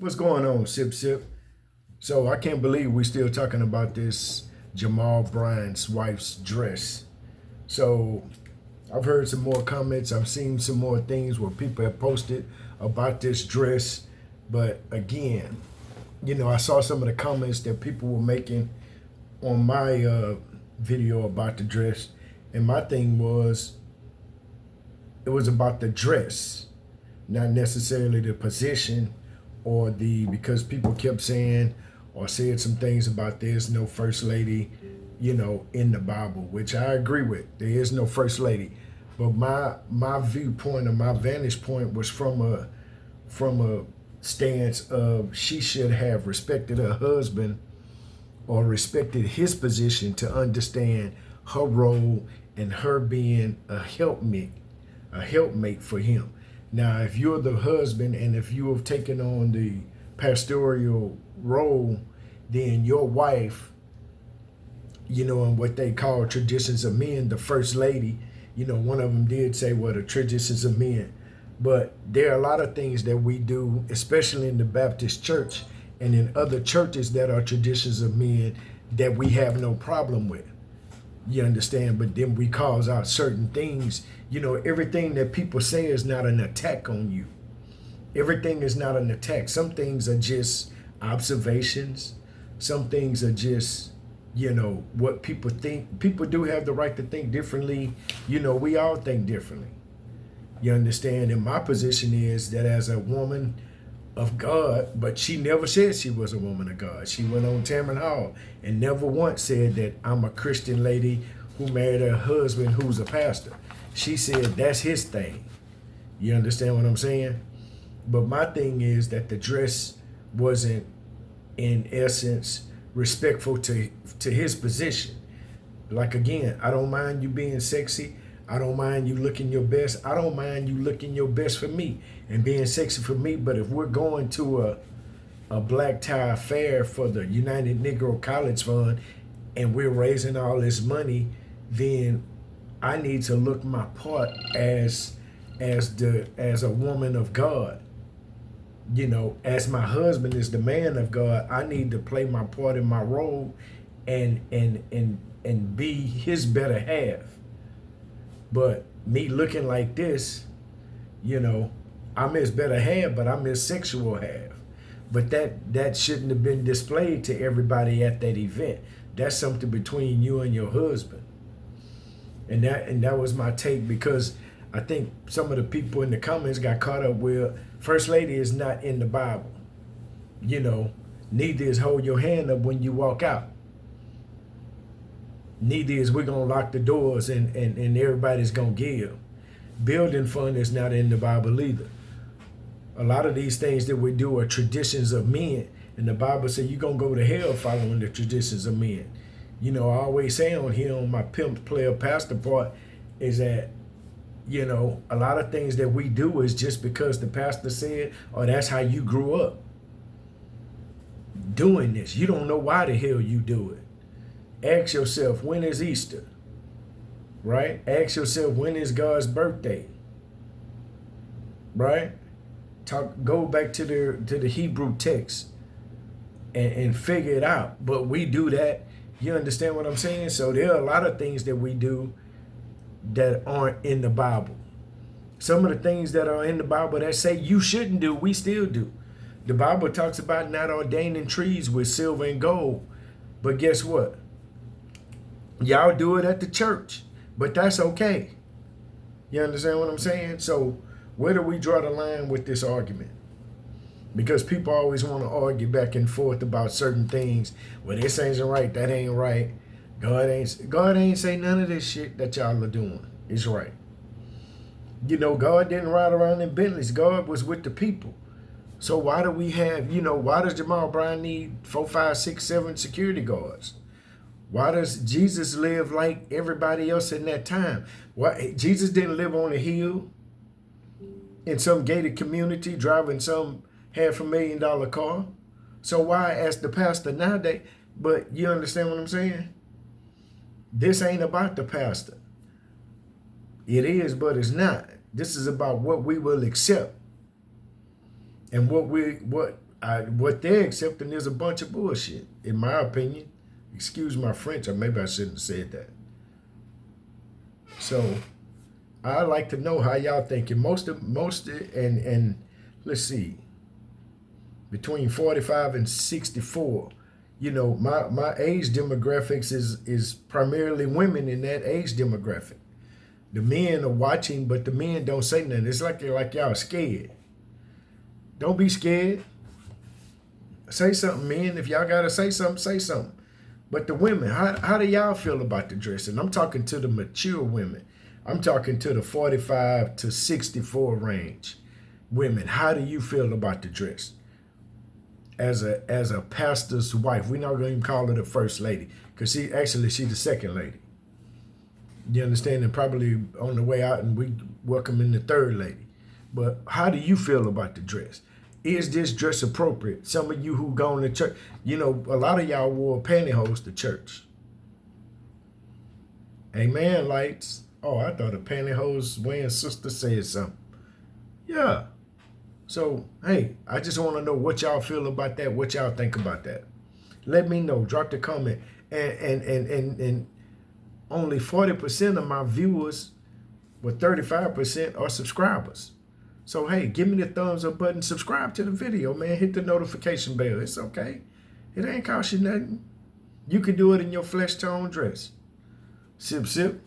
What's going on, Sip Sip? So I can't believe we're still talking about this Jamal Bryant's wife's dress. So I've heard some more comments. I've seen some more things where people have posted about this dress. But again, I saw some of the comments that people were making on my video about the dress. And my thing was, it was about the dress, not necessarily the position or because people kept saying or said some things about there's no first lady, in the Bible, which I agree with. There is no first lady. But my viewpoint or my vantage point was from a stance of she should have respected her husband or respected his position to understand her role and her being a helpmate for him. Now, if you're the husband and if you have taken on the pastoral role, then your wife, in what they call traditions of men, the first lady, one of them did say, well, the traditions of men. But there are a lot of things that we do, especially in the Baptist church and in other churches that are traditions of men that we have no problem with. You understand? But then we cause out certain things. Everything that people say is not an attack on you. Everything is not an attack. Some things are just observations. Some things are just, what people think. People do have the right to think differently. We all think differently. You understand? And my position is that as a woman of God, but she never said she was a woman of God. She went on Tamron Hall and never once said that I'm a Christian lady who married a husband who's a pastor. She said that's his thing. You understand what I'm saying? But my thing is that the dress wasn't, in essence, respectful to his position. Like again, I don't mind you being sexy. I don't mind you looking your best. I don't mind you looking your best for me and being sexy for me. But if we're going to a black tie affair for the United Negro College Fund and we're raising all this money, then I need to look my part as a woman of God. As my husband is the man of God, I need to play my part in my role and be his better half. But me looking like this, I'm his better half, but I'm his sexual half. But that shouldn't have been displayed to everybody at that event. That's something between you and your husband. And that was my take, because I think some of the people in the comments got caught up with First Lady is not in the Bible. Neither is hold your hand up when you walk out. Neither is we're gonna lock the doors and everybody's gonna give. Building fund is not in the Bible either. A lot of these things that we do are traditions of men. And the Bible says you're gonna go to hell following the traditions of men. I always say on here on my pimp player pastor part is that, a lot of things that we do is just because the pastor said, or that's how you grew up doing this. You don't know why the hell you do it. Ask yourself, when is Easter? Right? Ask yourself, when is God's birthday? Right? Go back to the Hebrew text and figure it out. But we do that. You understand what I'm saying? So there are a lot of things that we do that aren't in the Bible. Some of the things that are in the Bible that say you shouldn't do, we still do. The Bible talks about not ordaining trees with silver and gold. But guess what? Y'all do it at the church, but that's okay. You understand what I'm saying? So where do we draw the line with this argument? Because people always want to argue back and forth about certain things. Well, this ain't right, that ain't right. God ain't say none of this shit that y'all are doing is right. God didn't ride around in Bentleys. God was with the people. So why do we have, why does Jamal Bryant need 4, 5, 6, 7 security guards? Why does Jesus live like everybody else in that time? Why Jesus didn't live on a hill in some gated community driving some $500,000 car? So why, as the pastor nowadays? But you understand what I'm saying? This ain't about the pastor. It is, but it's not. This is about what we will accept and what what they're accepting is a bunch of bullshit, in my opinion. Excuse my French, or maybe I shouldn't have said that. So I like to know how y'all thinking. And let's see, between 45 and 64. You know, my age demographics is primarily women in that age demographic. The men are watching, but the men don't say nothing. It's like y'all scared. Don't be scared. Say something, men. If y'all gotta say something, say something. But the women, how do y'all feel about the dress? And I'm talking to the mature women. I'm talking to the 45 to 64 range women. How do you feel about the dress? As a pastor's wife, we're not gonna even call her the first lady, because she's the second lady. You understand? And probably on the way out, and we welcoming the third lady. But how do you feel about the dress? Is this dress appropriate? Some of you who gone to church, you know, a lot of y'all wore pantyhose to church. Amen, lights. Oh, I thought a pantyhose wearing sister said something. Yeah. So, hey, I just want to know what y'all feel about that, what y'all think about that. Let me know. Drop the comment. And only 40% of my viewers, with 35% are subscribers. So, hey, give me the thumbs up button. Subscribe to the video, man. Hit the notification bell. It's okay. It ain't cost you nothing. You can do it in your flesh tone dress. Sip, sip.